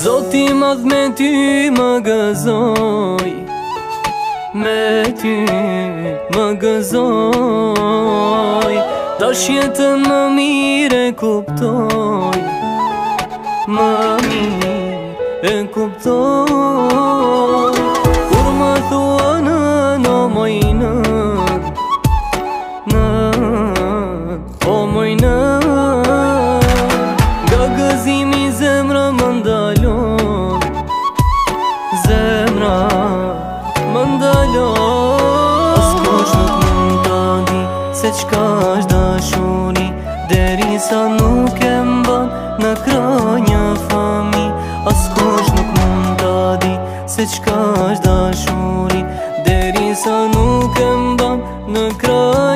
Zoti madh me ty më gëzoj, me ty më gëzoj. Tash jetën më mirë e kuptoj, më mirë e kuptoj. Kur më thua në mojnë, o mojnë, nga gëzimi zemra më ndalon, zemra më ndalon. Askush nuk mund ta di se çka është dashuri, derisa nuk e mban në krah një fëmijë. Askush nuk mund ta di se çka është dashuri, derisa nuk e mban në krah